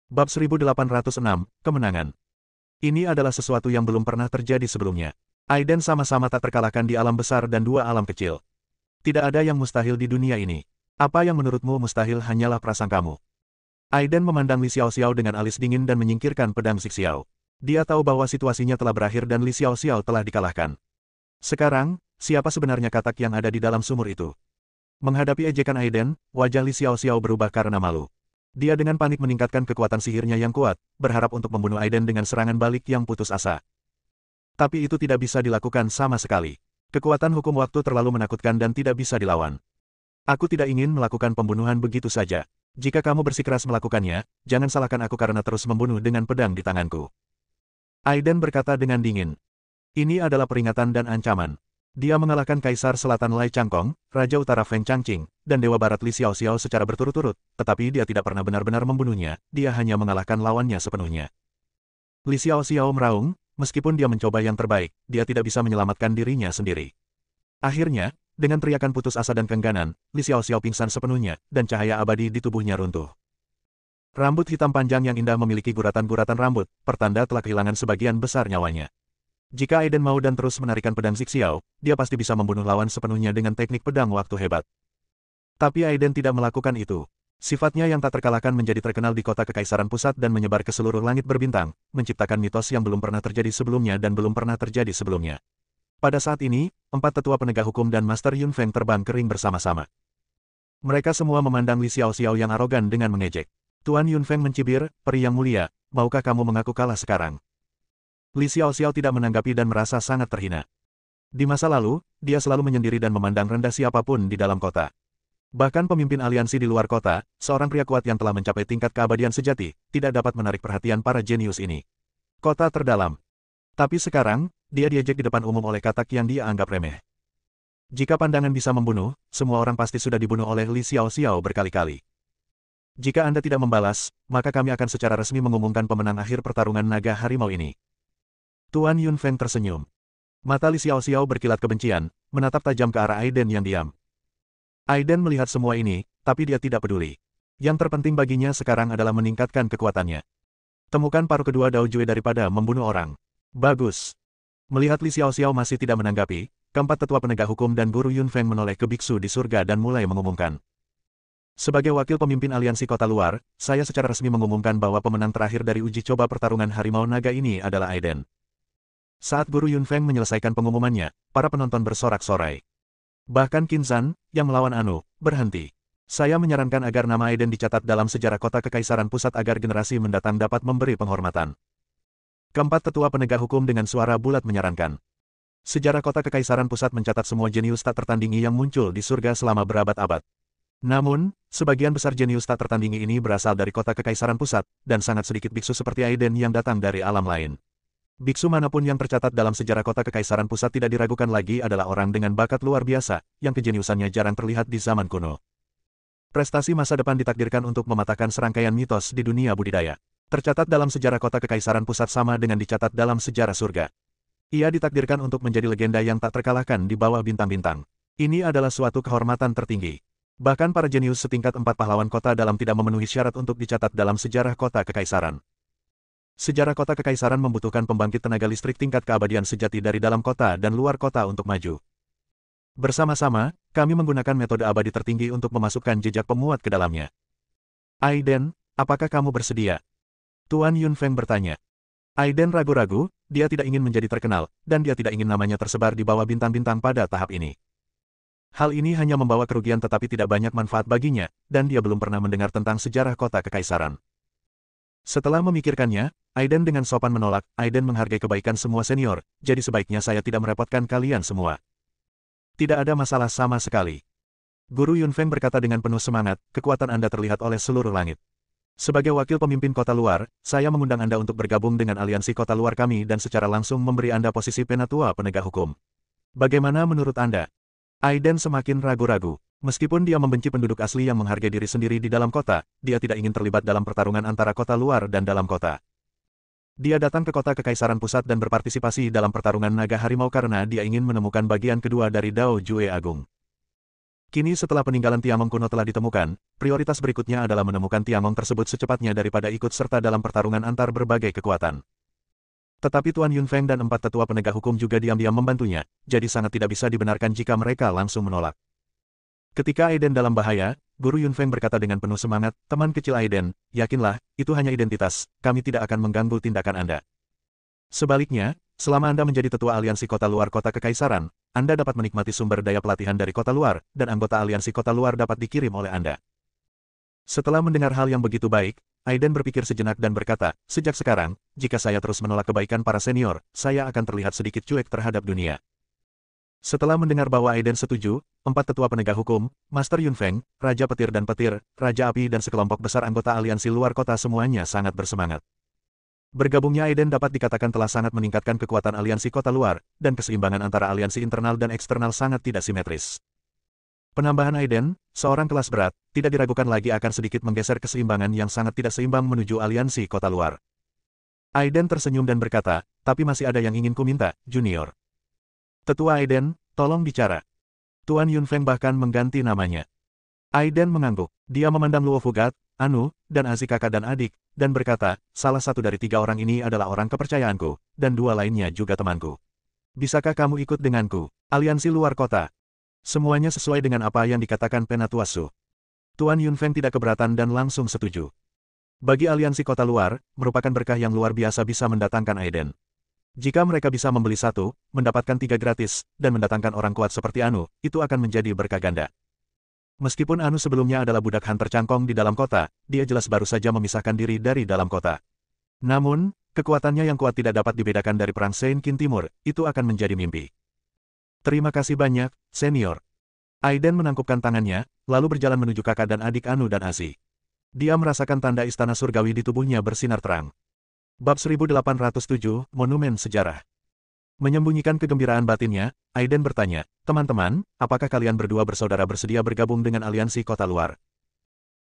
Bab 1806, Kemenangan. Ini adalah sesuatu yang belum pernah terjadi sebelumnya. Aiden sama-sama tak terkalahkan di alam besar dan dua alam kecil. Tidak ada yang mustahil di dunia ini. Apa yang menurutmu mustahil hanyalah prasangkamu. Aiden memandang Li Xiaoxiao dengan alis dingin dan menyingkirkan pedang Xiao. Dia tahu bahwa situasinya telah berakhir dan Li Xiaoxiao telah dikalahkan. Sekarang, siapa sebenarnya katak yang ada di dalam sumur itu? Menghadapi ejekan Aiden, wajah Li Xiaoxiao berubah karena malu. Dia dengan panik meningkatkan kekuatan sihirnya yang kuat, berharap untuk membunuh Aiden dengan serangan balik yang putus asa. Tapi itu tidak bisa dilakukan sama sekali. Kekuatan hukum waktu terlalu menakutkan dan tidak bisa dilawan. Aku tidak ingin melakukan pembunuhan begitu saja. Jika kamu bersikeras melakukannya, jangan salahkan aku karena terus membunuh dengan pedang di tanganku. Aiden berkata dengan dingin. Ini adalah peringatan dan ancaman. Dia mengalahkan Kaisar Selatan Lai Changkong, Raja Utara Feng Changqing, dan Dewa Barat Li Xiaoxiao secara berturut-turut, tetapi dia tidak pernah benar-benar membunuhnya, dia hanya mengalahkan lawannya sepenuhnya. Li Xiaoxiao meraung, meskipun dia mencoba yang terbaik, dia tidak bisa menyelamatkan dirinya sendiri. Akhirnya, dengan teriakan putus asa dan keengganan, Li Xiaoxiao pingsan sepenuhnya, dan cahaya abadi di tubuhnya runtuh. Rambut hitam panjang yang indah memiliki guratan-guratan rambut, pertanda telah kehilangan sebagian besar nyawanya. Jika Aiden mau dan terus menarikan pedang Xiao, dia pasti bisa membunuh lawan sepenuhnya dengan teknik pedang waktu hebat. Tapi Aiden tidak melakukan itu. Sifatnya yang tak terkalahkan menjadi terkenal di kota Kekaisaran Pusat dan menyebar ke seluruh langit berbintang, menciptakan mitos yang belum pernah terjadi sebelumnya dan belum pernah terjadi sebelumnya. Pada saat ini, 4 tetua penegak hukum dan Master Yun Feng terbang kering bersama-sama. Mereka semua memandang Li Xiaoxiao yang arogan dengan mengejek. Tuan Yun Feng mencibir, "Peri yang mulia, maukah kamu mengaku kalah sekarang?" Li Xiaoxiao tidak menanggapi dan merasa sangat terhina. Di masa lalu, dia selalu menyendiri dan memandang rendah siapapun di dalam kota. Bahkan pemimpin aliansi di luar kota, seorang pria kuat yang telah mencapai tingkat keabadian sejati, tidak dapat menarik perhatian para jenius ini. Kota terdalam. Tapi sekarang, dia diejek di depan umum oleh katak yang dia anggap remeh. Jika pandangan bisa membunuh, semua orang pasti sudah dibunuh oleh Li Xiaoxiao berkali-kali. Jika Anda tidak membalas, maka kami akan secara resmi mengumumkan pemenang akhir pertarungan naga harimau ini. Tuan Yun Feng tersenyum. Mata Li Xiaoxiao berkilat kebencian, menatap tajam ke arah Aiden yang diam. Aiden melihat semua ini, tapi dia tidak peduli. Yang terpenting baginya sekarang adalah meningkatkan kekuatannya. Temukan paruh kedua Dao Jue daripada membunuh orang. Bagus. Melihat Li Xiaoxiao masih tidak menanggapi, keempat tetua penegak hukum dan guru Yun Feng menoleh ke biksu di surga dan mulai mengumumkan. Sebagai wakil pemimpin aliansi kota luar, saya secara resmi mengumumkan bahwa pemenang terakhir dari uji coba pertarungan harimau naga ini adalah Aiden. Saat Guru Yun Feng menyelesaikan pengumumannya, para penonton bersorak-sorai. Bahkan Qin Zhan, yang melawan Anu, berhenti. Saya menyarankan agar nama Aiden dicatat dalam sejarah kota Kekaisaran Pusat agar generasi mendatang dapat memberi penghormatan. Keempat tetua penegak hukum dengan suara bulat menyarankan. Sejarah kota Kekaisaran Pusat mencatat semua jenius tak tertandingi yang muncul di surga selama berabad-abad. Namun, sebagian besar jenius tak tertandingi ini berasal dari kota Kekaisaran Pusat, dan sangat sedikit biksu seperti Aiden yang datang dari alam lain. Biksu manapun yang tercatat dalam sejarah kota Kekaisaran Pusat tidak diragukan lagi adalah orang dengan bakat luar biasa, yang kejeniusannya jarang terlihat di zaman kuno. Prestasi masa depan ditakdirkan untuk mematahkan serangkaian mitos di dunia budidaya. Tercatat dalam sejarah kota Kekaisaran Pusat sama dengan dicatat dalam sejarah surga. Ia ditakdirkan untuk menjadi legenda yang tak terkalahkan di bawah bintang-bintang. Ini adalah suatu kehormatan tertinggi. Bahkan para jenius setingkat 4 pahlawan kota dalam tidak memenuhi syarat untuk dicatat dalam sejarah kota Kekaisaran. Sejarah kota Kekaisaran membutuhkan pembangkit tenaga listrik tingkat keabadian sejati dari dalam kota dan luar kota untuk maju. Bersama-sama, kami menggunakan metode abadi tertinggi untuk memasukkan jejak pemuat ke dalamnya. Aiden, apakah kamu bersedia? Tuan Yun Feng bertanya. Aiden ragu-ragu, dia tidak ingin menjadi terkenal, dan dia tidak ingin namanya tersebar di bawah bintang-bintang pada tahap ini. Hal ini hanya membawa kerugian tetapi tidak banyak manfaat baginya, dan dia belum pernah mendengar tentang sejarah kota Kekaisaran. Setelah memikirkannya, Aiden dengan sopan menolak. Aiden menghargai kebaikan semua senior, jadi sebaiknya saya tidak merepotkan kalian semua. Tidak ada masalah sama sekali. Guru Yun Feng berkata dengan penuh semangat, kekuatan Anda terlihat oleh seluruh langit. Sebagai wakil pemimpin kota luar, saya mengundang Anda untuk bergabung dengan aliansi kota luar kami dan secara langsung memberi Anda posisi penatua penegak hukum. Bagaimana menurut Anda? Aiden semakin ragu-ragu. Meskipun dia membenci penduduk asli yang menghargai diri sendiri di dalam kota, dia tidak ingin terlibat dalam pertarungan antara kota luar dan dalam kota. Dia datang ke kota Kekaisaran Pusat dan berpartisipasi dalam pertarungan naga harimau karena dia ingin menemukan bagian kedua dari Dao Jue Agung. Kini setelah peninggalan Tiangong kuno telah ditemukan, prioritas berikutnya adalah menemukan Tiangong tersebut secepatnya daripada ikut serta dalam pertarungan antar berbagai kekuatan. Tetapi Tuan Yunfeng dan 4 tetua penegak hukum juga diam-diam membantunya, jadi sangat tidak bisa dibenarkan jika mereka langsung menolak. Ketika Aiden dalam bahaya, Guru Yunfeng berkata dengan penuh semangat, "Teman kecil Aiden, yakinlah, itu hanya identitas, kami tidak akan mengganggu tindakan Anda. Sebaliknya, selama Anda menjadi tetua aliansi kota luar kota kekaisaran, Anda dapat menikmati sumber daya pelatihan dari kota luar, dan anggota aliansi kota luar dapat dikirim oleh Anda." Setelah mendengar hal yang begitu baik, Aiden berpikir sejenak dan berkata, "Sejak sekarang, jika saya terus menolak kebaikan para senior, saya akan terlihat sedikit cuek terhadap dunia." Setelah mendengar bahwa Aiden setuju, 4 tetua penegak hukum, Master Yunfeng, Raja Petir dan Petir, Raja Api dan sekelompok besar anggota aliansi luar kota semuanya sangat bersemangat. Bergabungnya Aiden dapat dikatakan telah sangat meningkatkan kekuatan aliansi kota luar, dan keseimbangan antara aliansi internal dan eksternal sangat tidak simetris. Penambahan Aiden, seorang kelas berat, tidak diragukan lagi akan sedikit menggeser keseimbangan yang sangat tidak seimbang menuju aliansi kota luar. Aiden tersenyum dan berkata, "Tapi masih ada yang ingin kuminta, Junior." "Tetua Aiden, tolong bicara." Tuan Yunfeng bahkan mengganti namanya. Aiden mengangguk. Dia memandang Luo Fugat, Anu, dan Azi kakak dan adik, dan berkata, "Salah satu dari 3 orang ini adalah orang kepercayaanku, dan 2 lainnya juga temanku. Bisakah kamu ikut denganku? Aliansi luar kota." Semuanya sesuai dengan apa yang dikatakan Penatuasu. Tuan Yunfeng tidak keberatan dan langsung setuju. Bagi aliansi kota luar, merupakan berkah yang luar biasa bisa mendatangkan Aiden. Jika mereka bisa membeli 1, mendapatkan 3 gratis, dan mendatangkan orang kuat seperti Anu, itu akan menjadi berkah ganda. Meskipun Anu sebelumnya adalah budak Han tercangkong di dalam kota, dia jelas baru saja memisahkan diri dari dalam kota. Namun, kekuatannya yang kuat tidak dapat dibedakan dari perang Saint Qin Timur, itu akan menjadi mimpi. "Terima kasih banyak, senior." Aiden menangkupkan tangannya, lalu berjalan menuju kakak dan adik Anu dan Azi. Dia merasakan tanda istana surgawi di tubuhnya bersinar terang. Bab 1807, Monumen Sejarah. Menyembunyikan kegembiraan batinnya, Aiden bertanya, "Teman-teman, apakah kalian berdua bersaudara bersedia bergabung dengan aliansi kota luar?"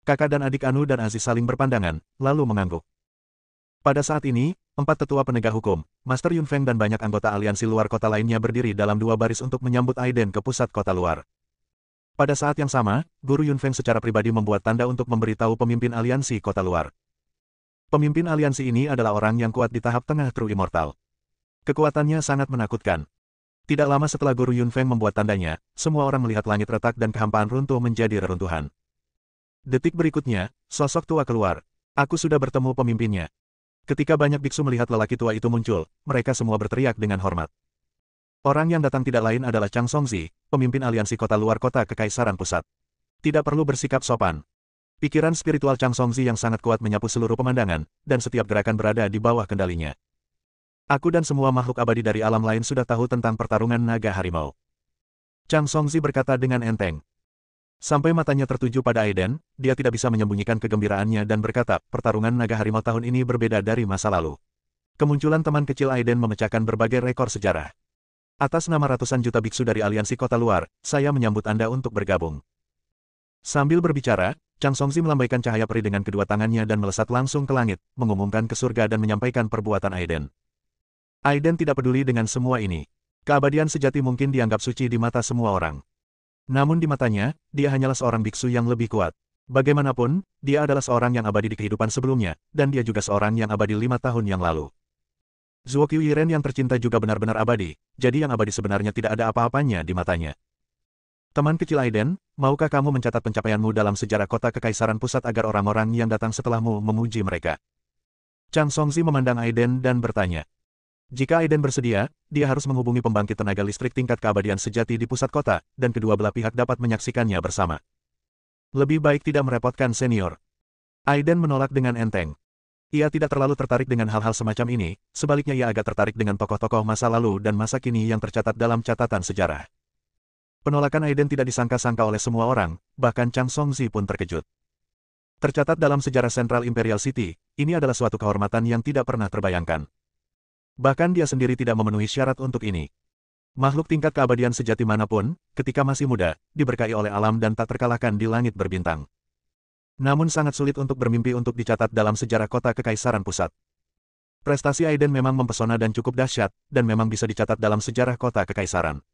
Kakak dan adik Anu dan Aziz saling berpandangan, lalu mengangguk. Pada saat ini, 4 tetua penegak hukum, Master Yunfeng dan banyak anggota aliansi luar kota lainnya berdiri dalam 2 baris untuk menyambut Aiden ke pusat kota luar. Pada saat yang sama, Guru Yunfeng secara pribadi membuat tanda untuk memberitahu pemimpin aliansi kota luar. Pemimpin aliansi ini adalah orang yang kuat di tahap tengah True Immortal. Kekuatannya sangat menakutkan. Tidak lama setelah Guru Yunfeng membuat tandanya, semua orang melihat langit retak dan kehampaan runtuh menjadi reruntuhan. Detik berikutnya, sosok tua keluar. "Aku sudah bertemu pemimpinnya." Ketika banyak biksu melihat lelaki tua itu muncul, mereka semua berteriak dengan hormat. Orang yang datang tidak lain adalah Chang Songzi, pemimpin aliansi kota luar kota Kekaisaran Pusat. Tidak perlu bersikap sopan. Pikiran spiritual Chang Songzi yang sangat kuat menyapu seluruh pemandangan, dan setiap gerakan berada di bawah kendalinya. "Aku dan semua makhluk abadi dari alam lain sudah tahu tentang pertarungan naga harimau." Chang Songzi berkata dengan enteng. Sampai matanya tertuju pada Aiden, dia tidak bisa menyembunyikan kegembiraannya dan berkata, "Pertarungan naga harimau tahun ini berbeda dari masa lalu." Kemunculan teman kecil Aiden memecahkan berbagai rekor sejarah. "Atas nama ratusan juta biksu dari aliansi kota luar, saya menyambut Anda untuk bergabung." Sambil berbicara, Chang Songzi melambaikan cahaya peri dengan kedua tangannya dan melesat langsung ke langit, mengumumkan ke surga dan menyampaikan perbuatan Aiden. Aiden tidak peduli dengan semua ini. Keabadian sejati mungkin dianggap suci di mata semua orang. Namun di matanya, dia hanyalah seorang biksu yang lebih kuat. Bagaimanapun, dia adalah seorang yang abadi di kehidupan sebelumnya, dan dia juga seorang yang abadi 5 tahun yang lalu. Zuo Qiuyiren yang tercinta juga benar-benar abadi, jadi yang abadi sebenarnya tidak ada apa-apanya di matanya. "Teman kecil Aiden, maukah kamu mencatat pencapaianmu dalam sejarah kota Kekaisaran Pusat agar orang-orang yang datang setelahmu memuji mereka?" Chang Songzi memandang Aiden dan bertanya. Jika Aiden bersedia, dia harus menghubungi pembangkit tenaga listrik tingkat keabadian sejati di pusat kota, dan kedua belah pihak dapat menyaksikannya bersama. Lebih baik tidak merepotkan senior. Aiden menolak dengan enteng. Ia tidak terlalu tertarik dengan hal-hal semacam ini, sebaliknya ia agak tertarik dengan tokoh-tokoh masa lalu dan masa kini yang tercatat dalam catatan sejarah. Penolakan Aiden tidak disangka-sangka oleh semua orang, bahkan Chang Songzi pun terkejut. Tercatat dalam sejarah Central Imperial City, ini adalah suatu kehormatan yang tidak pernah terbayangkan. Bahkan dia sendiri tidak memenuhi syarat untuk ini. Makhluk tingkat keabadian sejati manapun, ketika masih muda, diberkahi oleh alam dan tak terkalahkan di langit berbintang. Namun sangat sulit untuk bermimpi untuk dicatat dalam sejarah kota Kekaisaran Pusat. Prestasi Aiden memang mempesona dan cukup dahsyat, dan memang bisa dicatat dalam sejarah kota Kekaisaran.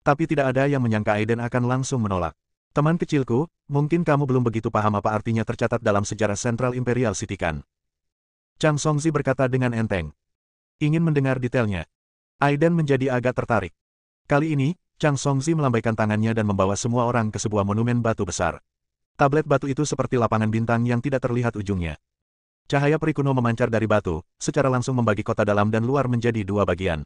Tapi tidak ada yang menyangka Aiden akan langsung menolak. Teman kecilku, mungkin kamu belum begitu paham apa artinya tercatat dalam sejarah Central Imperial City kan? Chang Songzi berkata dengan enteng. Ingin mendengar detailnya. Aiden menjadi agak tertarik. Kali ini, Chang Songzi melambaikan tangannya dan membawa semua orang ke sebuah monumen batu besar. Tablet batu itu seperti lapangan bintang yang tidak terlihat ujungnya. Cahaya peri kuno memancar dari batu, secara langsung membagi kota dalam dan luar menjadi dua bagian.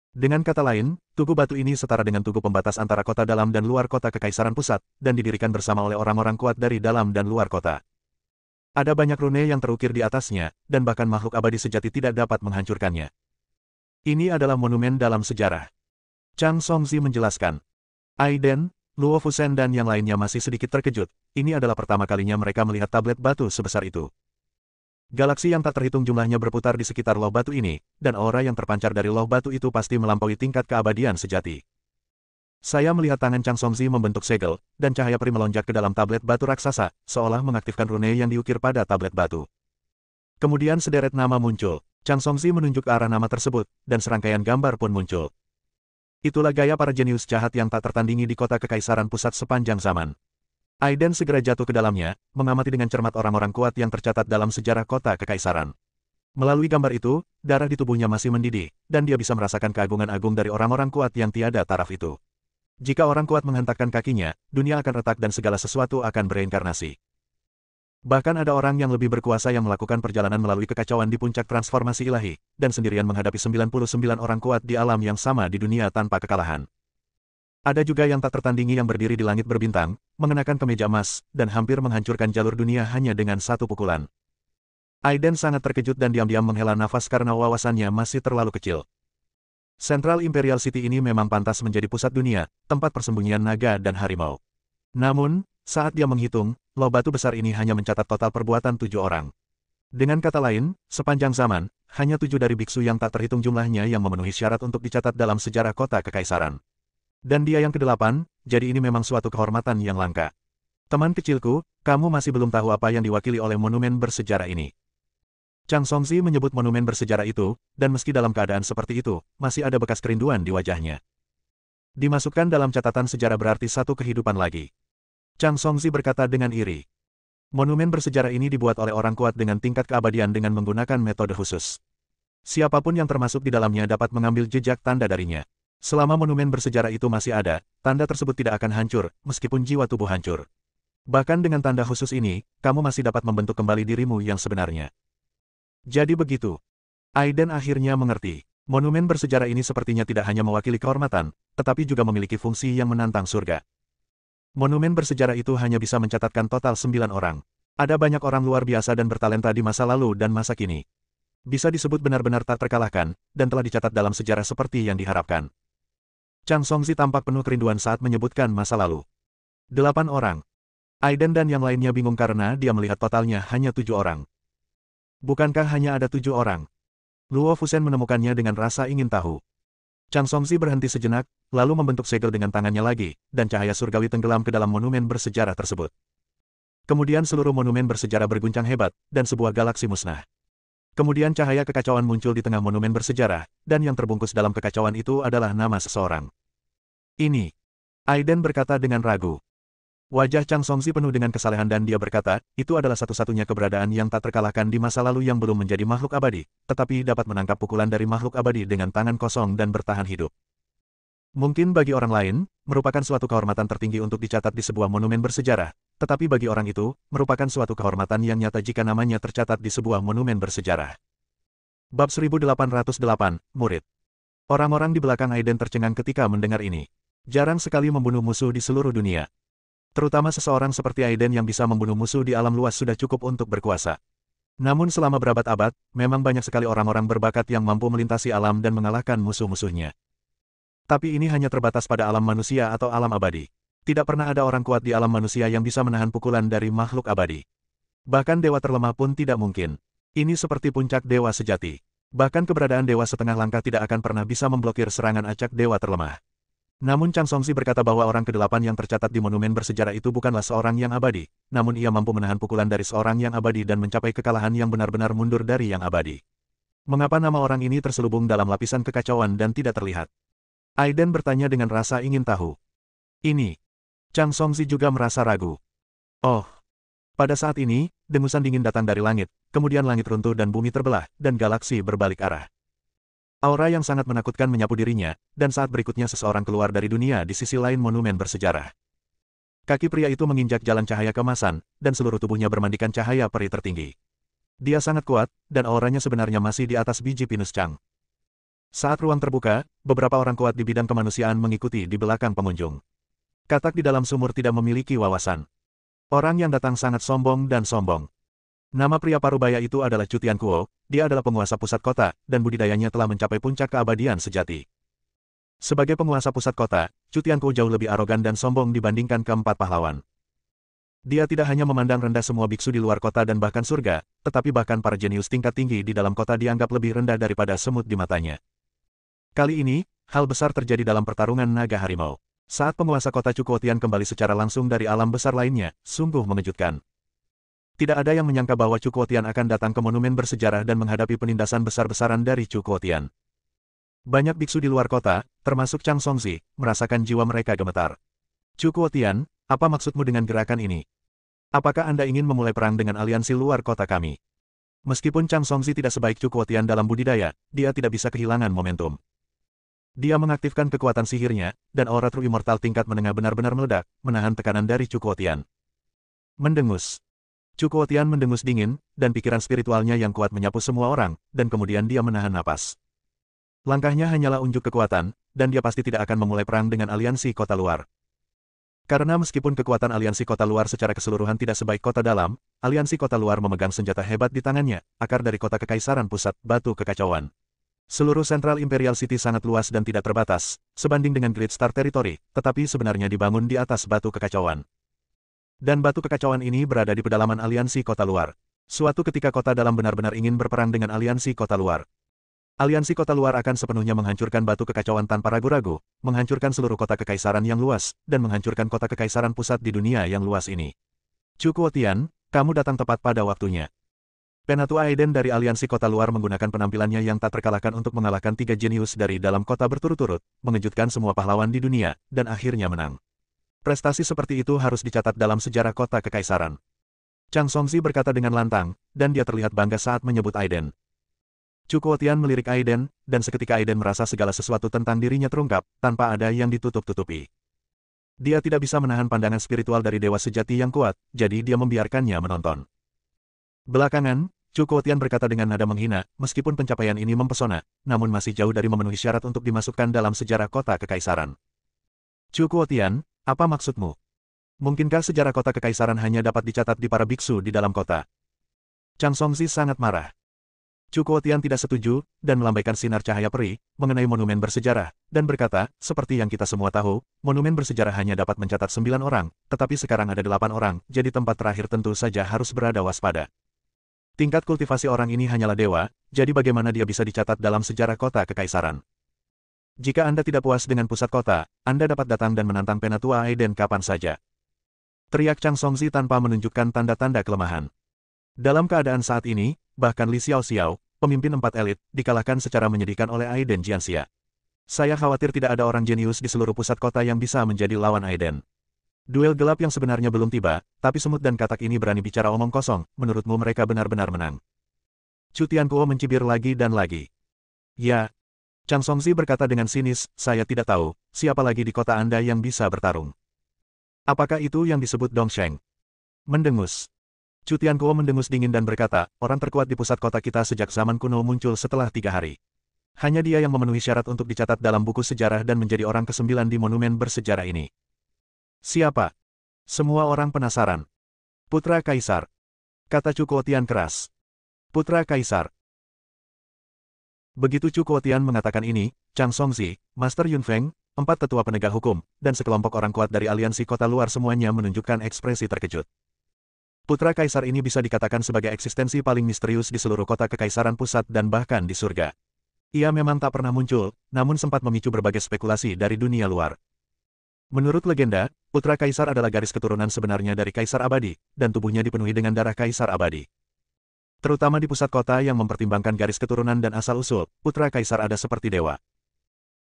Dengan kata lain, tugu batu ini setara dengan tugu pembatas antara kota dalam dan luar kota Kekaisaran Pusat, dan didirikan bersama oleh orang-orang kuat dari dalam dan luar kota. Ada banyak rune yang terukir di atasnya, dan bahkan makhluk abadi sejati tidak dapat menghancurkannya. Ini adalah monumen dalam sejarah. Chang Songzi menjelaskan. Aiden, Luo Fusen dan yang lainnya masih sedikit terkejut, ini adalah pertama kalinya mereka melihat tablet batu sebesar itu. Galaksi yang tak terhitung jumlahnya berputar di sekitar loh batu ini, dan aura yang terpancar dari loh batu itu pasti melampaui tingkat keabadian sejati. Saya melihat tangan Chang Songzi membentuk segel, dan cahaya peri melonjak ke dalam tablet batu raksasa, seolah mengaktifkan rune yang diukir pada tablet batu. Kemudian sederet nama muncul. Chang Songzi menunjuk ke arah nama tersebut, dan serangkaian gambar pun muncul. Itulah gaya para jenius jahat yang tak tertandingi di kota Kekaisaran Pusat sepanjang zaman. Aiden segera jatuh ke dalamnya, mengamati dengan cermat orang-orang kuat yang tercatat dalam sejarah kota Kekaisaran. Melalui gambar itu, darah di tubuhnya masih mendidih, dan dia bisa merasakan keagungan agung dari orang-orang kuat yang tiada taraf itu. Jika orang kuat menghentakkan kakinya, dunia akan retak dan segala sesuatu akan bereinkarnasi. Bahkan ada orang yang lebih berkuasa yang melakukan perjalanan melalui kekacauan di puncak transformasi ilahi, dan sendirian menghadapi 99 orang kuat di alam yang sama di dunia tanpa kekalahan. Ada juga yang tak tertandingi yang berdiri di langit berbintang, mengenakan kemeja emas, dan hampir menghancurkan jalur dunia hanya dengan satu pukulan. Aiden sangat terkejut dan diam-diam menghela nafas karena wawasannya masih terlalu kecil. Central Imperial City ini memang pantas menjadi pusat dunia, tempat persembunyian naga dan harimau. Namun, saat dia menghitung, loh batu besar ini hanya mencatat total perbuatan 7 orang. Dengan kata lain, sepanjang zaman, hanya 7 dari biksu yang tak terhitung jumlahnya yang memenuhi syarat untuk dicatat dalam sejarah kota Kekaisaran. Dan dia yang ke-8, jadi ini memang suatu kehormatan yang langka. Teman kecilku, kamu masih belum tahu apa yang diwakili oleh monumen bersejarah ini. Chang Songzi menyebut monumen bersejarah itu, dan meski dalam keadaan seperti itu, masih ada bekas kerinduan di wajahnya. Dimasukkan dalam catatan sejarah berarti satu kehidupan lagi. Chang Songzi berkata dengan iri. Monumen bersejarah ini dibuat oleh orang kuat dengan tingkat keabadian dengan menggunakan metode khusus. Siapapun yang termasuk di dalamnya dapat mengambil jejak tanda darinya. Selama monumen bersejarah itu masih ada, tanda tersebut tidak akan hancur, meskipun jiwa tubuh hancur. Bahkan dengan tanda khusus ini, kamu masih dapat membentuk kembali dirimu yang sebenarnya. Jadi begitu. Aiden akhirnya mengerti. Monumen bersejarah ini sepertinya tidak hanya mewakili kehormatan, tetapi juga memiliki fungsi yang menantang surga. Monumen bersejarah itu hanya bisa mencatatkan total 9 orang. Ada banyak orang luar biasa dan bertalenta di masa lalu dan masa kini. Bisa disebut benar-benar tak terkalahkan, dan telah dicatat dalam sejarah seperti yang diharapkan. Chang Songzi tampak penuh kerinduan saat menyebutkan masa lalu. 8 orang. Aiden dan yang lainnya bingung karena dia melihat totalnya hanya 7 orang. Bukankah hanya ada 7 orang? Luo Fusen menemukannya dengan rasa ingin tahu. Chang Songzi berhenti sejenak, lalu membentuk segel dengan tangannya lagi, dan cahaya surgawi tenggelam ke dalam monumen bersejarah tersebut. Kemudian seluruh monumen bersejarah berguncang hebat, dan sebuah galaksi musnah. Kemudian cahaya kekacauan muncul di tengah monumen bersejarah, dan yang terbungkus dalam kekacauan itu adalah nama seseorang. Ini. Aiden berkata dengan ragu. Wajah Chang Songzi penuh dengan kesalehan dan dia berkata, itu adalah satu-satunya keberadaan yang tak terkalahkan di masa lalu yang belum menjadi makhluk abadi, tetapi dapat menangkap pukulan dari makhluk abadi dengan tangan kosong dan bertahan hidup. Mungkin bagi orang lain, merupakan suatu kehormatan tertinggi untuk dicatat di sebuah monumen bersejarah, tetapi bagi orang itu, merupakan suatu kehormatan yang nyata jika namanya tercatat di sebuah monumen bersejarah. Bab 1808, Murid. Orang-orang di belakang Aiden tercengang ketika mendengar ini. Jarang sekali membunuh musuh di seluruh dunia. Terutama seseorang seperti Aiden yang bisa membunuh musuh di alam luas sudah cukup untuk berkuasa. Namun selama berabad-abad, memang banyak sekali orang-orang berbakat yang mampu melintasi alam dan mengalahkan musuh-musuhnya. Tapi ini hanya terbatas pada alam manusia atau alam abadi. Tidak pernah ada orang kuat di alam manusia yang bisa menahan pukulan dari makhluk abadi. Bahkan dewa terlemah pun tidak mungkin. Ini seperti puncak dewa sejati. Bahkan keberadaan dewa setengah langkah tidak akan pernah bisa memblokir serangan acak dewa terlemah. Namun Chang Songzi berkata bahwa orang ke-8 yang tercatat di monumen bersejarah itu bukanlah seorang yang abadi, namun ia mampu menahan pukulan dari seorang yang abadi dan mencapai kekalahan yang benar-benar mundur dari yang abadi. Mengapa nama orang ini terselubung dalam lapisan kekacauan dan tidak terlihat? Aiden bertanya dengan rasa ingin tahu. Ini. Chang Songzi juga merasa ragu. Oh. Pada saat ini, dengusan dingin datang dari langit, kemudian langit runtuh dan bumi terbelah, dan galaksi berbalik arah. Aura yang sangat menakutkan menyapu dirinya, dan saat berikutnya seseorang keluar dari dunia di sisi lain monumen bersejarah. Kaki pria itu menginjak jalan cahaya keemasan, dan seluruh tubuhnya bermandikan cahaya peri tertinggi. Dia sangat kuat, dan auranya sebenarnya masih di atas biji pinus Chang. Saat ruang terbuka, beberapa orang kuat di bidang kemanusiaan mengikuti di belakang pengunjung. Katak di dalam sumur tidak memiliki wawasan. Orang yang datang sangat sombong dan sombong. Nama pria parubaya itu adalah Chu Tianquo, dia adalah penguasa pusat kota, dan budidayanya telah mencapai puncak keabadian sejati. Sebagai penguasa pusat kota, Chu Tianquo jauh lebih arogan dan sombong dibandingkan keempat pahlawan. Dia tidak hanya memandang rendah semua biksu di luar kota dan bahkan surga, tetapi bahkan para jenius tingkat tinggi di dalam kota dianggap lebih rendah daripada semut di matanya. Kali ini, hal besar terjadi dalam pertarungan naga harimau. Saat penguasa kota Chukotian kembali secara langsung dari alam besar lainnya, sungguh mengejutkan. Tidak ada yang menyangka bahwa Chukotian akan datang ke monumen bersejarah dan menghadapi penindasan besar-besaran dari Chukotian. Banyak biksu di luar kota, termasuk Chang Songzi, merasakan jiwa mereka gemetar. Chukotian, apa maksudmu dengan gerakan ini? Apakah Anda ingin memulai perang dengan aliansi luar kota kami? Meskipun Chang Songzi tidak sebaik Chukotian dalam budidaya, dia tidak bisa kehilangan momentum. Dia mengaktifkan kekuatan sihirnya, dan aura True Immortal tingkat menengah benar-benar meledak, menahan tekanan dari Chukotian. Mendengus. Chukotian mendengus dingin, dan pikiran spiritualnya yang kuat menyapu semua orang, dan kemudian dia menahan napas. Langkahnya hanyalah unjuk kekuatan, dan dia pasti tidak akan memulai perang dengan aliansi kota luar. Karena meskipun kekuatan aliansi kota luar secara keseluruhan tidak sebaik kota dalam, aliansi kota luar memegang senjata hebat di tangannya, akar dari kota kekaisaran pusat, batu kekacauan. Seluruh Central Imperial City sangat luas dan tidak terbatas, sebanding dengan Great Star Territory, tetapi sebenarnya dibangun di atas batu kekacauan. Dan batu kekacauan ini berada di pedalaman aliansi kota luar. Suatu ketika kota dalam benar-benar ingin berperang dengan aliansi kota luar. Aliansi kota luar akan sepenuhnya menghancurkan batu kekacauan tanpa ragu-ragu, menghancurkan seluruh kota kekaisaran yang luas, dan menghancurkan kota kekaisaran pusat di dunia yang luas ini. Chukotian, kamu datang tepat pada waktunya. Penatua Aiden dari aliansi kota luar menggunakan penampilannya yang tak terkalahkan untuk mengalahkan 3 jenius dari dalam kota berturut-turut, mengejutkan semua pahlawan di dunia, dan akhirnya menang. Prestasi seperti itu harus dicatat dalam sejarah kota kekaisaran. Chang Songzi berkata dengan lantang, dan dia terlihat bangga saat menyebut Aiden. Chukotian melirik Aiden, dan seketika Aiden merasa segala sesuatu tentang dirinya terungkap, tanpa ada yang ditutup-tutupi. Dia tidak bisa menahan pandangan spiritual dari dewa sejati yang kuat, jadi dia membiarkannya menonton. Belakangan, Chukotian berkata dengan nada menghina, meskipun pencapaian ini mempesona, namun masih jauh dari memenuhi syarat untuk dimasukkan dalam sejarah kota kekaisaran. Chukotian, apa maksudmu? Mungkinkah sejarah kota kekaisaran hanya dapat dicatat di para biksu di dalam kota? Chang Songzi sangat marah. Chukotian tidak setuju, dan melambaikan sinar cahaya peri, mengenai monumen bersejarah, dan berkata, seperti yang kita semua tahu, monumen bersejarah hanya dapat mencatat 9 orang, tetapi sekarang ada 8 orang, jadi tempat terakhir tentu saja harus berada waspada. Tingkat kultivasi orang ini hanyalah dewa, jadi bagaimana dia bisa dicatat dalam sejarah kota kekaisaran? Jika Anda tidak puas dengan pusat kota, Anda dapat datang dan menantang Penatua Aiden kapan saja. Teriak Chang Songzi tanpa menunjukkan tanda-tanda kelemahan. Dalam keadaan saat ini, bahkan Li Xiaoxiao, pemimpin 4 elit, dikalahkan secara menyedihkan oleh Aiden Jianxia. Saya khawatir tidak ada orang jenius di seluruh pusat kota yang bisa menjadi lawan Aiden. Duel gelap yang sebenarnya belum tiba, tapi semut dan katak ini berani bicara omong kosong, menurutmu mereka benar-benar menang? Chu Tianquo mencibir lagi dan lagi. Ya. Chang Songzi berkata dengan sinis, saya tidak tahu, siapa lagi di kota Anda yang bisa bertarung. Apakah itu yang disebut Dongsheng? Mendengus. Chu Tianquo mendengus dingin dan berkata, orang terkuat di pusat kota kita sejak zaman kuno muncul setelah 3 hari. Hanya dia yang memenuhi syarat untuk dicatat dalam buku sejarah dan menjadi orang ke-9 di monumen bersejarah ini. Siapa? Semua orang penasaran. Putra Kaisar. Kata Chukotian keras. Putra Kaisar. Begitu Chukotian mengatakan ini, Chang Songzi, Master Yunfeng, 4 tetua penegak hukum, dan sekelompok orang kuat dari aliansi kota luar semuanya menunjukkan ekspresi terkejut. Putra Kaisar ini bisa dikatakan sebagai eksistensi paling misterius di seluruh kota kekaisaran pusat dan bahkan di surga. Ia memang tak pernah muncul, namun sempat memicu berbagai spekulasi dari dunia luar. Menurut legenda, Putra Kaisar adalah garis keturunan sebenarnya dari Kaisar Abadi, dan tubuhnya dipenuhi dengan darah Kaisar Abadi. Terutama di pusat kota yang mempertimbangkan garis keturunan dan asal-usul, Putra Kaisar ada seperti dewa.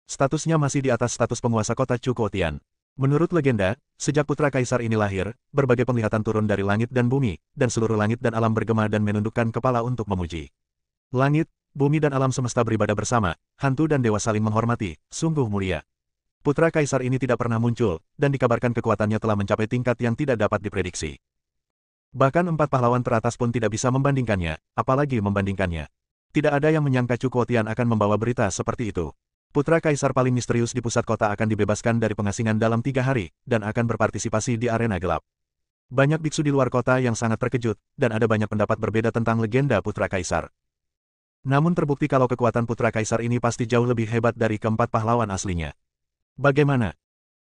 Statusnya masih di atas status penguasa kota Chukotian. Menurut legenda, sejak putra kaisar ini lahir, berbagai penglihatan turun dari langit dan bumi, dan seluruh langit dan alam bergema dan menundukkan kepala untuk memuji. Langit, bumi dan alam semesta beribadah bersama, hantu dan dewa saling menghormati, sungguh mulia. Putra kaisar ini tidak pernah muncul, dan dikabarkan kekuatannya telah mencapai tingkat yang tidak dapat diprediksi. Bahkan 4 pahlawan teratas pun tidak bisa membandingkannya, apalagi membandingkannya. Tidak ada yang menyangka Chukotian akan membawa berita seperti itu. Putra kaisar paling misterius di pusat kota akan dibebaskan dari pengasingan dalam 3 hari, dan akan berpartisipasi di arena gelap. Banyak biksu di luar kota yang sangat terkejut, dan ada banyak pendapat berbeda tentang legenda putra kaisar. Namun terbukti kalau kekuatan putra kaisar ini pasti jauh lebih hebat dari keempat pahlawan aslinya. Bagaimana?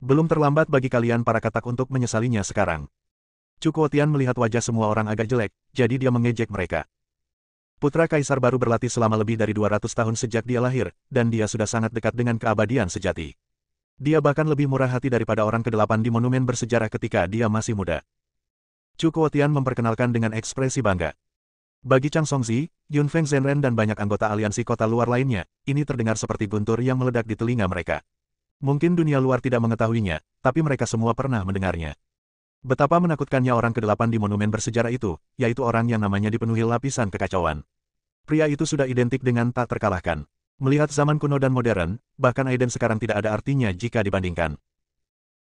Belum terlambat bagi kalian para katak untuk menyesalinya sekarang. Chukotian melihat wajah semua orang agak jelek, jadi dia mengejek mereka. Putra kaisar baru berlatih selama lebih dari 200 tahun sejak dia lahir, dan dia sudah sangat dekat dengan keabadian sejati. Dia bahkan lebih murah hati daripada orang ke-8 di monumen bersejarah ketika dia masih muda. Chukotian memperkenalkan dengan ekspresi bangga. Bagi Chang Songzi, Yun Feng Zhenren dan banyak anggota aliansi kota luar lainnya, ini terdengar seperti guntur yang meledak di telinga mereka. Mungkin dunia luar tidak mengetahuinya, tapi mereka semua pernah mendengarnya. Betapa menakutkannya orang ke-8 di monumen bersejarah itu, yaitu orang yang namanya dipenuhi lapisan kekacauan. Pria itu sudah identik dengan tak terkalahkan. Melihat zaman kuno dan modern, bahkan Aiden sekarang tidak ada artinya jika dibandingkan.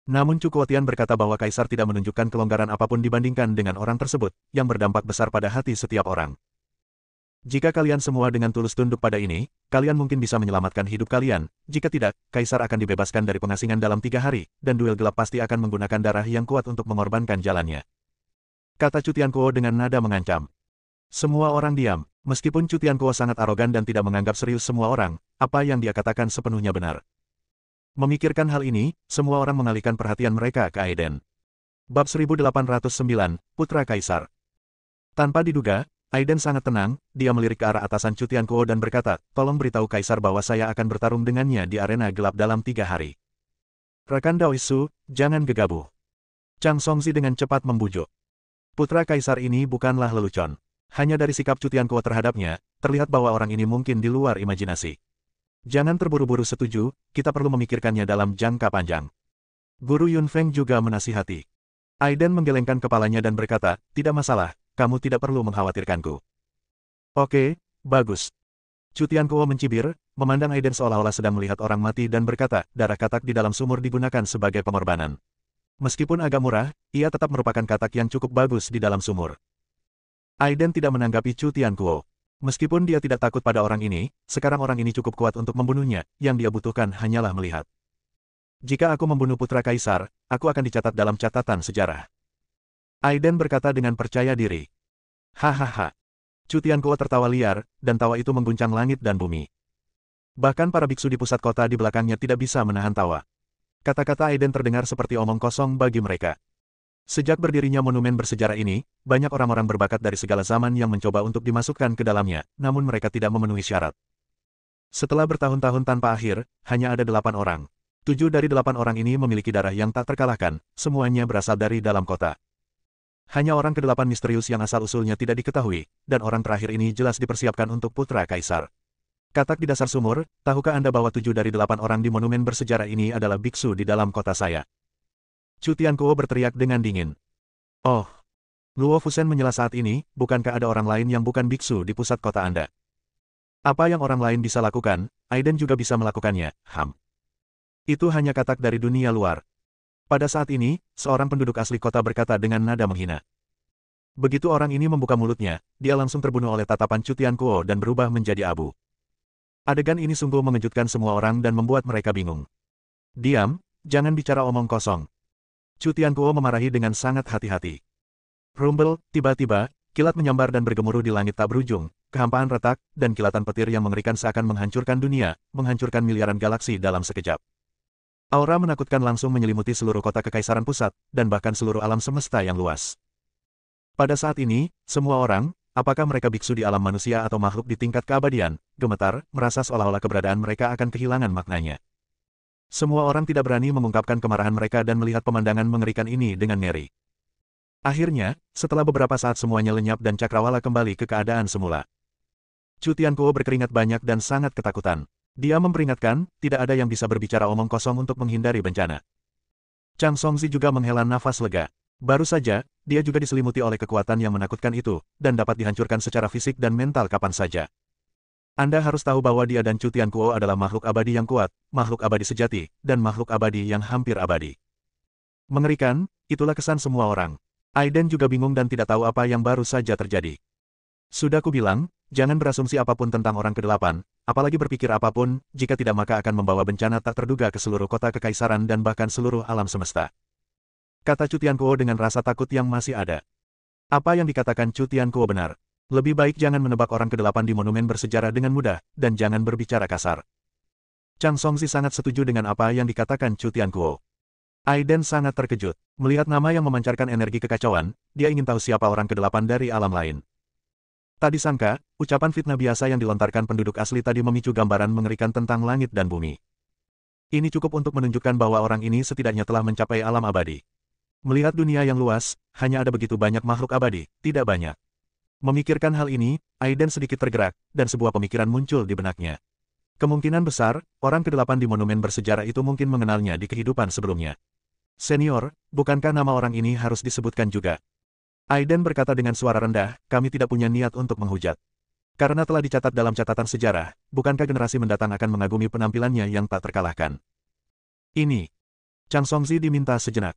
Namun Chukotian berkata bahwa kaisar tidak menunjukkan kelonggaran apapun dibandingkan dengan orang tersebut, yang berdampak besar pada hati setiap orang. Jika kalian semua dengan tulus tunduk pada ini, kalian mungkin bisa menyelamatkan hidup kalian. Jika tidak, kaisar akan dibebaskan dari pengasingan dalam 3 hari, dan duel gelap pasti akan menggunakan darah yang kuat untuk mengorbankan jalannya. Kata Chu Tianquo dengan nada mengancam. Semua orang diam, meskipun Chu Tianquo sangat arogan dan tidak menganggap serius semua orang, apa yang dia katakan sepenuhnya benar. Memikirkan hal ini, semua orang mengalihkan perhatian mereka ke Aiden. Bab 1809, Putra Kaisar. Tanpa diduga, Aiden sangat tenang, dia melirik ke arah atasan Chu Tianquo dan berkata, tolong beritahu kaisar bahwa saya akan bertarung dengannya di arena gelap dalam 3 hari. Rekan Daoisu, jangan gegabah. Chang Songzi dengan cepat membujuk. Putra kaisar ini bukanlah lelucon. Hanya dari sikap Chu Tianquo terhadapnya, terlihat bahwa orang ini mungkin di luar imajinasi. Jangan terburu-buru setuju, kita perlu memikirkannya dalam jangka panjang. Guru Yun Feng juga menasihati. Aiden menggelengkan kepalanya dan berkata, tidak masalah. Kamu tidak perlu mengkhawatirkanku. Oke, bagus. Chu Tianquo mencibir, memandang Aiden seolah-olah sedang melihat orang mati dan berkata, darah katak di dalam sumur digunakan sebagai pengorbanan. Meskipun agak murah, ia tetap merupakan katak yang cukup bagus di dalam sumur. Aiden tidak menanggapi Chu Tianquo. Meskipun dia tidak takut pada orang ini, sekarang orang ini cukup kuat untuk membunuhnya, yang dia butuhkan hanyalah melihat. Jika aku membunuh putra kaisar, aku akan dicatat dalam catatan sejarah. Aiden berkata dengan percaya diri. Hahaha. Chu Tianquo tertawa liar, dan tawa itu mengguncang langit dan bumi. Bahkan para biksu di pusat kota di belakangnya tidak bisa menahan tawa. Kata-kata Aiden terdengar seperti omong kosong bagi mereka. Sejak berdirinya monumen bersejarah ini, banyak orang-orang berbakat dari segala zaman yang mencoba untuk dimasukkan ke dalamnya, namun mereka tidak memenuhi syarat. Setelah bertahun-tahun tanpa akhir, hanya ada 8 orang. 7 dari 8 orang ini memiliki darah yang tak terkalahkan, semuanya berasal dari dalam kota. Hanya orang ke-8 misterius yang asal-usulnya tidak diketahui, dan orang terakhir ini jelas dipersiapkan untuk putra kaisar. Katak di dasar sumur, tahukah Anda bahwa 7 dari 8 orang di monumen bersejarah ini adalah biksu di dalam kota saya? Chu Tianquo berteriak dengan dingin. Oh, Luo Fusen menyela saat ini, bukankah ada orang lain yang bukan biksu di pusat kota Anda? Apa yang orang lain bisa lakukan, Aiden juga bisa melakukannya, Itu hanya katak dari dunia luar. Pada saat ini, seorang penduduk asli kota berkata dengan nada menghina. Begitu orang ini membuka mulutnya, dia langsung terbunuh oleh tatapan Chu Tianquo dan berubah menjadi abu. Adegan ini sungguh mengejutkan semua orang dan membuat mereka bingung. Diam, jangan bicara omong kosong. Chu Tianquo memarahi dengan sangat hati-hati. Rumble, tiba-tiba, kilat menyambar dan bergemuruh di langit tak berujung, kehampaan retak, dan kilatan petir yang mengerikan seakan menghancurkan dunia, menghancurkan miliaran galaksi dalam sekejap. Aura menakutkan langsung menyelimuti seluruh kota kekaisaran pusat, dan bahkan seluruh alam semesta yang luas. Pada saat ini, semua orang, apakah mereka biksu di alam manusia atau makhluk di tingkat keabadian, gemetar, merasa seolah-olah keberadaan mereka akan kehilangan maknanya. Semua orang tidak berani mengungkapkan kemarahan mereka dan melihat pemandangan mengerikan ini dengan ngeri. Akhirnya, setelah beberapa saat semuanya lenyap dan cakrawala kembali ke keadaan semula. Chu Tianquo berkeringat banyak dan sangat ketakutan. Dia memperingatkan, tidak ada yang bisa berbicara omong kosong untuk menghindari bencana. Chang Songzi juga menghela nafas lega. Baru saja, dia juga diselimuti oleh kekuatan yang menakutkan itu, dan dapat dihancurkan secara fisik dan mental kapan saja. Anda harus tahu bahwa dia dan Chu Tianquo adalah makhluk abadi yang kuat, makhluk abadi sejati, dan makhluk abadi yang hampir abadi. Mengerikan, itulah kesan semua orang. Aiden juga bingung dan tidak tahu apa yang baru saja terjadi. Sudah kubilang, jangan berasumsi apapun tentang orang ke-8, apalagi berpikir apapun, jika tidak maka akan membawa bencana tak terduga ke seluruh kota kekaisaran dan bahkan seluruh alam semesta. Kata Chu Tianquo dengan rasa takut yang masih ada. Apa yang dikatakan Chu Tianquo benar. Lebih baik jangan menebak orang ke-8 di monumen bersejarah dengan mudah, dan jangan berbicara kasar. Chang Songzi sangat setuju dengan apa yang dikatakan Chu Tianquo. Aiden sangat terkejut. Melihat nama yang memancarkan energi kekacauan, dia ingin tahu siapa orang ke-8 dari alam lain. Tak disangka, ucapan fitnah biasa yang dilontarkan penduduk asli tadi memicu gambaran mengerikan tentang langit dan bumi. Ini cukup untuk menunjukkan bahwa orang ini setidaknya telah mencapai alam abadi. Melihat dunia yang luas, hanya ada begitu banyak makhluk abadi, tidak banyak. Memikirkan hal ini, Aiden sedikit tergerak, dan sebuah pemikiran muncul di benaknya. Kemungkinan besar, orang ke-8 di monumen bersejarah itu mungkin mengenalnya di kehidupan sebelumnya. Senior, bukankah nama orang ini harus disebutkan juga? Aiden berkata dengan suara rendah, kami tidak punya niat untuk menghujat. Karena telah dicatat dalam catatan sejarah, bukankah generasi mendatang akan mengagumi penampilannya yang tak terkalahkan? Ini. Chang Songzi diminta sejenak.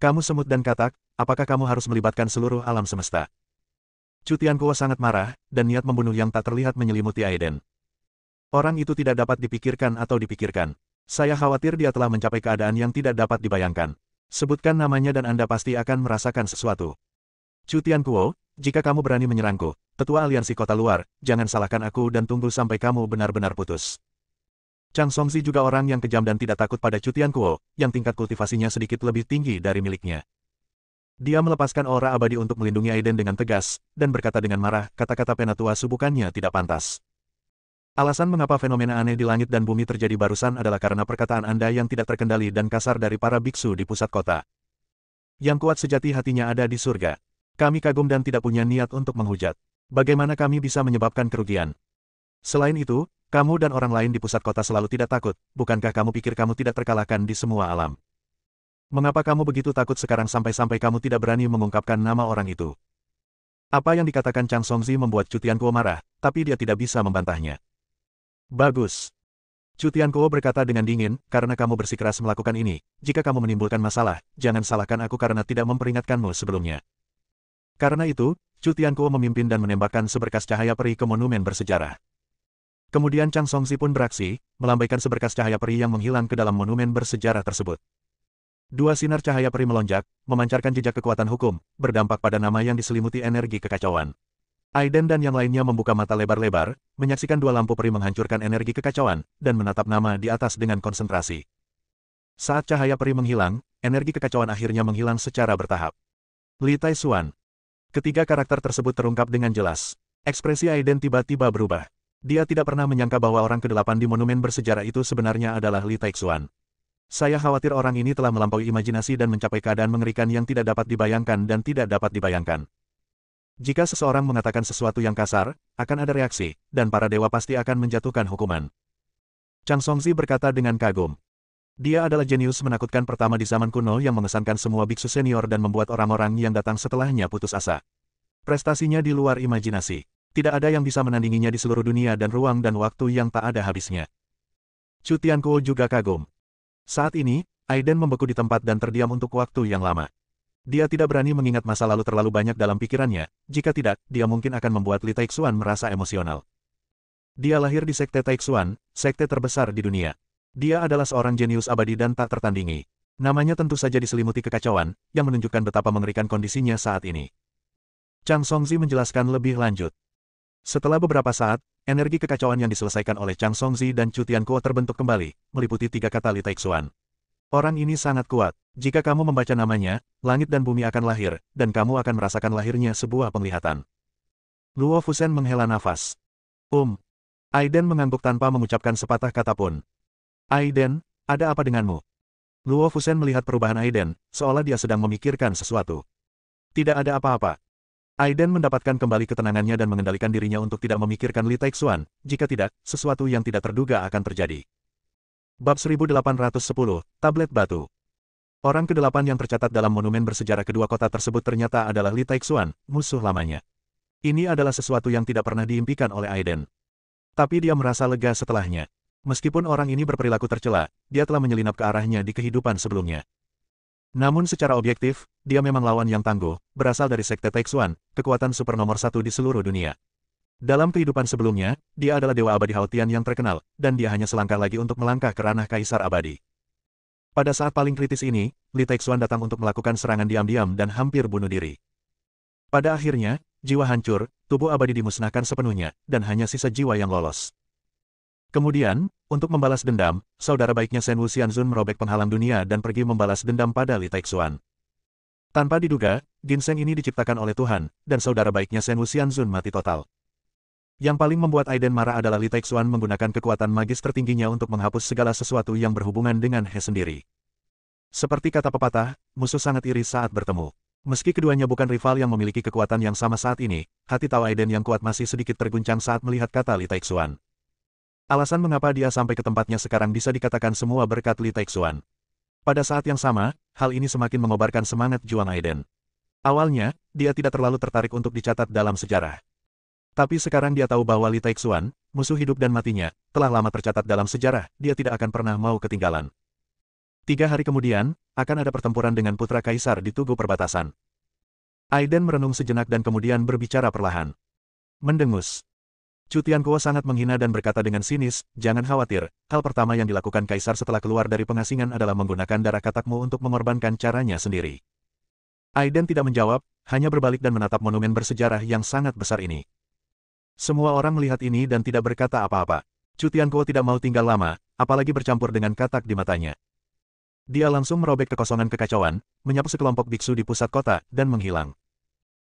Kamu semut dan katak, apakah kamu harus melibatkan seluruh alam semesta? Chu Tianquo sangat marah, dan niat membunuh yang tak terlihat menyelimuti Aiden. Orang itu tidak dapat dipikirkan atau dipikirkan. Saya khawatir dia telah mencapai keadaan yang tidak dapat dibayangkan. Sebutkan namanya dan Anda pasti akan merasakan sesuatu. Chu Tianquo, jika kamu berani menyerangku, tetua aliansi kota luar, jangan salahkan aku dan tunggu sampai kamu benar-benar putus. Chang Songzi juga orang yang kejam dan tidak takut pada Chu Tianquo, yang tingkat kultivasinya sedikit lebih tinggi dari miliknya. Dia melepaskan aura abadi untuk melindungi Aiden dengan tegas, dan berkata dengan marah, kata-kata penatua subukannya tidak pantas. Alasan mengapa fenomena aneh di langit dan bumi terjadi barusan adalah karena perkataan Anda yang tidak terkendali dan kasar dari para biksu di pusat kota. Yang kuat sejati hatinya ada di surga. Kami kagum dan tidak punya niat untuk menghujat. Bagaimana kami bisa menyebabkan kerugian? Selain itu, kamu dan orang lain di pusat kota selalu tidak takut, bukankah kamu pikir kamu tidak terkalahkan di semua alam? Mengapa kamu begitu takut sekarang sampai-sampai kamu tidak berani mengungkapkan nama orang itu? Apa yang dikatakan Chang Songzi membuat Chu Tianquo marah, tapi dia tidak bisa membantahnya. Bagus. Chu Tianquo berkata dengan dingin, karena kamu bersikeras melakukan ini, jika kamu menimbulkan masalah, jangan salahkan aku karena tidak memperingatkanmu sebelumnya. Karena itu, Chu Tianquo memimpin dan menembakkan seberkas cahaya peri ke monumen bersejarah. Kemudian Chang Songzi pun beraksi, melambaikan seberkas cahaya peri yang menghilang ke dalam monumen bersejarah tersebut. Dua sinar cahaya peri melonjak, memancarkan jejak kekuatan hukum, berdampak pada nama yang diselimuti energi kekacauan. Aiden dan yang lainnya membuka mata lebar-lebar, menyaksikan dua lampu peri menghancurkan energi kekacauan, dan menatap nama di atas dengan konsentrasi. Saat cahaya peri menghilang, energi kekacauan akhirnya menghilang secara bertahap. Li Taixuan. Ketiga karakter tersebut terungkap dengan jelas. Ekspresi Aiden tiba-tiba berubah. Dia tidak pernah menyangka bahwa orang ke-8 di monumen bersejarah itu sebenarnya adalah Li Taixuan. Saya khawatir orang ini telah melampaui imajinasi dan mencapai keadaan mengerikan yang tidak dapat dibayangkan dan tidak dapat dibayangkan. Jika seseorang mengatakan sesuatu yang kasar, akan ada reaksi, dan para dewa pasti akan menjatuhkan hukuman. Chang Songzi berkata dengan kagum. Dia adalah jenius menakutkan pertama di zaman kuno yang mengesankan semua biksu senior dan membuat orang-orang yang datang setelahnya putus asa. Prestasinya di luar imajinasi. Tidak ada yang bisa menandinginya di seluruh dunia dan ruang dan waktu yang tak ada habisnya. Chu Tianquo juga kagum. Saat ini, Aiden membeku di tempat dan terdiam untuk waktu yang lama. Dia tidak berani mengingat masa lalu terlalu banyak dalam pikirannya, jika tidak, dia mungkin akan membuat Li Taixuan merasa emosional. Dia lahir di Sekte Taixuan, sekte terbesar di dunia. Dia adalah seorang jenius abadi dan tak tertandingi. Namanya tentu saja diselimuti kekacauan, yang menunjukkan betapa mengerikan kondisinya saat ini. Chang Songzi menjelaskan lebih lanjut. Setelah beberapa saat, energi kekacauan yang diselesaikan oleh Chang Songzi dan Chu Tianquo terbentuk kembali, meliputi tiga kata Li Taixuan. Orang ini sangat kuat. Jika kamu membaca namanya, langit dan bumi akan lahir, dan kamu akan merasakan lahirnya sebuah penglihatan. Luo Fusen menghela nafas. Aiden mengangguk tanpa mengucapkan sepatah kata pun. Aiden, ada apa denganmu? Luo Fusen melihat perubahan Aiden, seolah dia sedang memikirkan sesuatu. Tidak ada apa-apa. Aiden mendapatkan kembali ketenangannya dan mengendalikan dirinya untuk tidak memikirkan Li Taixuan, jika tidak, sesuatu yang tidak terduga akan terjadi. Bab 1810, Tablet Batu. Orang ke-8 yang tercatat dalam monumen bersejarah kedua kota tersebut ternyata adalah Li Taixuan, musuh lamanya. Ini adalah sesuatu yang tidak pernah diimpikan oleh Aiden. Tapi dia merasa lega setelahnya. Meskipun orang ini berperilaku tercela, dia telah menyelinap ke arahnya di kehidupan sebelumnya. Namun secara objektif, dia memang lawan yang tangguh, berasal dari Sekte Taixuan, kekuatan super nomor 1 di seluruh dunia. Dalam kehidupan sebelumnya, dia adalah Dewa Abadi Haotian yang terkenal, dan dia hanya selangkah lagi untuk melangkah ke ranah Kaisar Abadi. Pada saat paling kritis ini, Li Taixuan datang untuk melakukan serangan diam-diam dan hampir bunuh diri. Pada akhirnya, jiwa hancur, tubuh abadi dimusnahkan sepenuhnya, dan hanya sisa jiwa yang lolos. Kemudian, untuk membalas dendam, saudara baiknya Shen Wuxianzun merobek penghalang dunia dan pergi membalas dendam pada Li Taixuan. Tanpa diduga, ginseng ini diciptakan oleh Tuhan, dan saudara baiknya Shen Wuxianzun mati total. Yang paling membuat Aiden marah adalah Li Taixuan menggunakan kekuatan magis tertingginya untuk menghapus segala sesuatu yang berhubungan dengan He sendiri. Seperti kata pepatah, musuh sangat iri saat bertemu. Meski keduanya bukan rival yang memiliki kekuatan yang sama saat ini, hati Tao Aiden yang kuat masih sedikit terguncang saat melihat kata Li Taixuan. Alasan mengapa dia sampai ke tempatnya sekarang bisa dikatakan semua berkat Li Taixuan. Pada saat yang sama, hal ini semakin mengobarkan semangat juang Aiden. Awalnya, dia tidak terlalu tertarik untuk dicatat dalam sejarah. Tapi sekarang dia tahu bahwa Li Taixuan, musuh hidup dan matinya, telah lama tercatat dalam sejarah, dia tidak akan pernah mau ketinggalan. 3 hari kemudian, akan ada pertempuran dengan Putra Kaisar di Tugu Perbatasan. Aiden merenung sejenak dan kemudian berbicara perlahan. Mendengus. Chu Tianquo sangat menghina dan berkata dengan sinis, jangan khawatir, hal pertama yang dilakukan Kaisar setelah keluar dari pengasingan adalah menggunakan darah katakmu untuk mengorbankan caranya sendiri. Aiden tidak menjawab, hanya berbalik dan menatap monumen bersejarah yang sangat besar ini. Semua orang melihat ini dan tidak berkata apa-apa. Chu Tianquo tidak mau tinggal lama, apalagi bercampur dengan katak di matanya. Dia langsung merobek kekosongan kekacauan, menyapu sekelompok biksu di pusat kota, dan menghilang.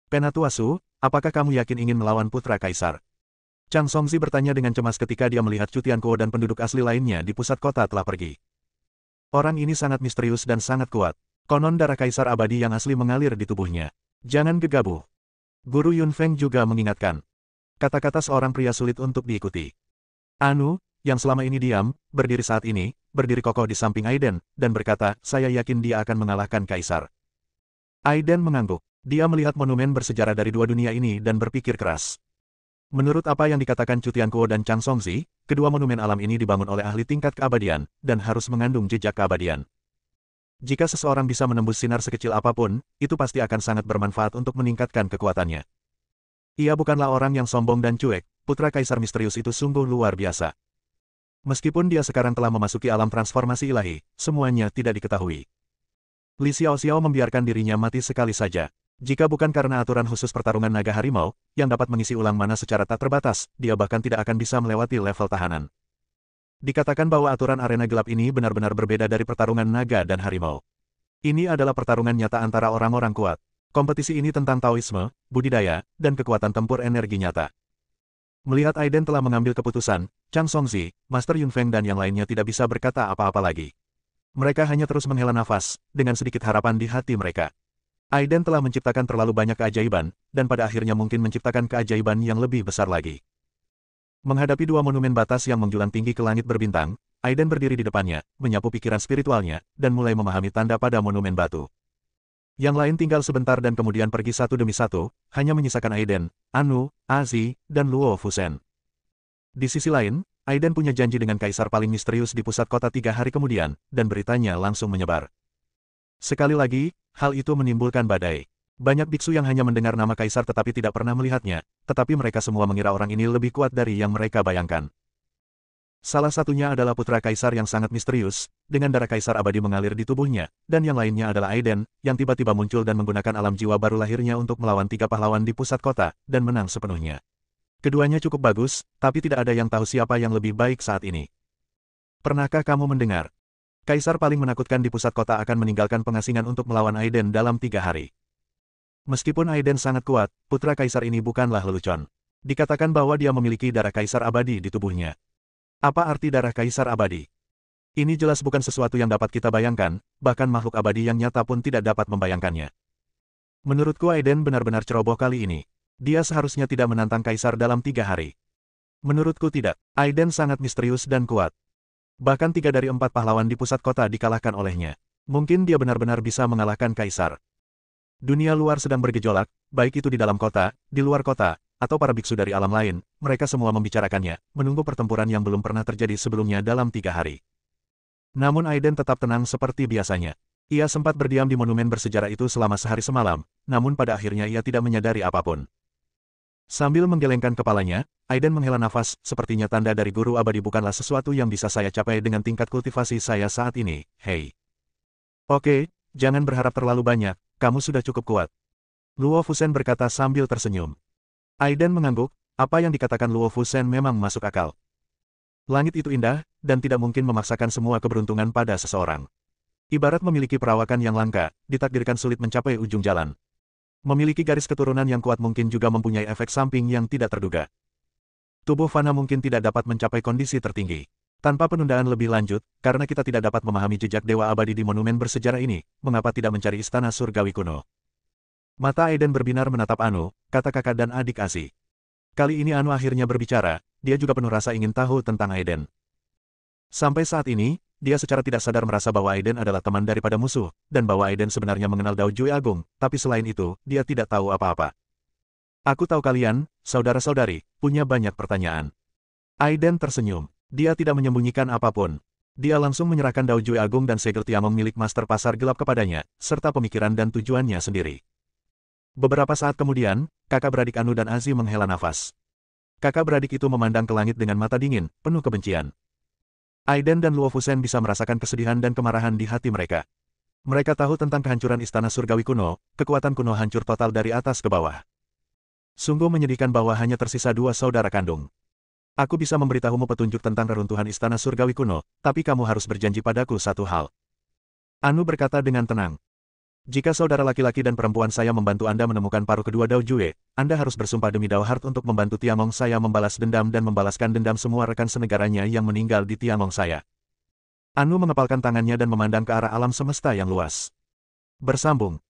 Penatuasu, apakah kamu yakin ingin melawan Putra Kaisar? Chang Songzi bertanya dengan cemas ketika dia melihat Chu Tianquo dan penduduk asli lainnya di pusat kota telah pergi. Orang ini sangat misterius dan sangat kuat. Konon darah Kaisar Abadi yang asli mengalir di tubuhnya. Jangan gegabah. Guru Yun Feng juga mengingatkan. Kata-kata seorang pria sulit untuk diikuti. Anu, yang selama ini diam, berdiri saat ini, berdiri kokoh di samping Aiden, dan berkata, saya yakin dia akan mengalahkan Kaisar. Aiden mengangguk. Dia melihat monumen bersejarah dari dua dunia ini dan berpikir keras. Menurut apa yang dikatakan Chu Tianquo dan Chang Songzi, kedua monumen alam ini dibangun oleh ahli tingkat keabadian, dan harus mengandung jejak keabadian. Jika seseorang bisa menembus sinar sekecil apapun, itu pasti akan sangat bermanfaat untuk meningkatkan kekuatannya. Ia bukanlah orang yang sombong dan cuek, Putra Kaisar misterius itu sungguh luar biasa. Meskipun dia sekarang telah memasuki alam transformasi ilahi, semuanya tidak diketahui. Li Xiaoxiao membiarkan dirinya mati sekali saja. Jika bukan karena aturan khusus pertarungan naga harimau, yang dapat mengisi ulang mana secara tak terbatas, dia bahkan tidak akan bisa melewati level tahanan. Dikatakan bahwa aturan arena gelap ini benar-benar berbeda dari pertarungan naga dan harimau. Ini adalah pertarungan nyata antara orang-orang kuat. Kompetisi ini tentang Taoisme, budidaya, dan kekuatan tempur energi nyata. Melihat Aiden telah mengambil keputusan, Chang Songzi, Master Yun Feng dan yang lainnya tidak bisa berkata apa-apa lagi. Mereka hanya terus menghela nafas, dengan sedikit harapan di hati mereka. Aiden telah menciptakan terlalu banyak keajaiban, dan pada akhirnya mungkin menciptakan keajaiban yang lebih besar lagi. Menghadapi dua monumen batas yang menjulang tinggi ke langit berbintang, Aiden berdiri di depannya, menyapu pikiran spiritualnya, dan mulai memahami tanda pada monumen batu. Yang lain tinggal sebentar dan kemudian pergi satu demi satu, hanya menyisakan Aiden, Anu, Azi, dan Luo Fusen. Di sisi lain, Aiden punya janji dengan kaisar paling misterius di pusat kota 3 hari kemudian, dan beritanya langsung menyebar. Sekali lagi, hal itu menimbulkan badai. Banyak biksu yang hanya mendengar nama kaisar tetapi tidak pernah melihatnya, tetapi mereka semua mengira orang ini lebih kuat dari yang mereka bayangkan. Salah satunya adalah putra kaisar yang sangat misterius, dengan darah kaisar abadi mengalir di tubuhnya, dan yang lainnya adalah Aiden, yang tiba-tiba muncul dan menggunakan alam jiwa baru lahirnya untuk melawan 3 pahlawan di pusat kota, dan menang sepenuhnya. Keduanya cukup bagus, tapi tidak ada yang tahu siapa yang lebih baik saat ini. Pernahkah kamu mendengar? Kaisar paling menakutkan di pusat kota akan meninggalkan pengasingan untuk melawan Aiden dalam 3 hari. Meskipun Aiden sangat kuat, putra kaisar ini bukanlah lelucon. Dikatakan bahwa dia memiliki darah kaisar abadi di tubuhnya. Apa arti darah kaisar abadi? Ini jelas bukan sesuatu yang dapat kita bayangkan, bahkan makhluk abadi yang nyata pun tidak dapat membayangkannya. Menurutku Aiden benar-benar ceroboh kali ini. Dia seharusnya tidak menantang Kaisar dalam 3 hari. Menurutku tidak. Aiden sangat misterius dan kuat. Bahkan 3 dari 4 pahlawan di pusat kota dikalahkan olehnya. Mungkin dia benar-benar bisa mengalahkan Kaisar. Dunia luar sedang bergejolak, baik itu di dalam kota, di luar kota, atau para biksu dari alam lain, mereka semua membicarakannya, menunggu pertempuran yang belum pernah terjadi sebelumnya dalam 3 hari. Namun Aiden tetap tenang seperti biasanya. Ia sempat berdiam di monumen bersejarah itu selama sehari semalam, namun pada akhirnya ia tidak menyadari apapun. Sambil menggelengkan kepalanya, Aiden menghela nafas, sepertinya tanda dari guru abadi bukanlah sesuatu yang bisa saya capai dengan tingkat kultivasi saya saat ini, hei. Oke, jangan berharap terlalu banyak, kamu sudah cukup kuat. Luo Fusen berkata sambil tersenyum. Aiden mengangguk, apa yang dikatakan Luo Fusen memang masuk akal. Langit itu indah, dan tidak mungkin memaksakan semua keberuntungan pada seseorang. Ibarat memiliki perawakan yang langka, ditakdirkan sulit mencapai ujung jalan. Memiliki garis keturunan yang kuat mungkin juga mempunyai efek samping yang tidak terduga. Tubuh fana mungkin tidak dapat mencapai kondisi tertinggi. Tanpa penundaan lebih lanjut, karena kita tidak dapat memahami jejak dewa abadi di monumen bersejarah ini, mengapa tidak mencari istana surgawi kuno? Mata Aiden berbinar menatap Anu, kata kakak dan adik Asi. Kali ini Anu akhirnya berbicara, dia juga penuh rasa ingin tahu tentang Aiden. Sampai saat ini, dia secara tidak sadar merasa bahwa Aiden adalah teman daripada musuh, dan bahwa Aiden sebenarnya mengenal Dao Jue Agung, tapi selain itu, dia tidak tahu apa-apa. Aku tahu kalian, saudara-saudari, punya banyak pertanyaan. Aiden tersenyum. Dia tidak menyembunyikan apapun. Dia langsung menyerahkan Dao Jue Agung dan segel Tiamong milik Master Pasar Gelap kepadanya, serta pemikiran dan tujuannya sendiri. Beberapa saat kemudian, kakak beradik Anu dan Azi menghela nafas. Kakak beradik itu memandang ke langit dengan mata dingin, penuh kebencian. Aiden dan Luo Fusen bisa merasakan kesedihan dan kemarahan di hati mereka. Mereka tahu tentang kehancuran istana surgawi kuno, kekuatan kuno hancur total dari atas ke bawah. Sungguh menyedihkan bahwa hanya tersisa 2 saudara kandung. Aku bisa memberitahumu petunjuk tentang reruntuhan istana surgawi kuno, tapi kamu harus berjanji padaku satu hal. Anu berkata dengan tenang. Jika saudara laki-laki dan perempuan saya membantu Anda menemukan paruh kedua Dao Jue, Anda harus bersumpah demi Dao Heart untuk membantu Tiamong saya membalas dendam dan membalaskan dendam semua rekan senegaranya yang meninggal di Tiamong saya. Anu mengepalkan tangannya dan memandang ke arah alam semesta yang luas. Bersambung.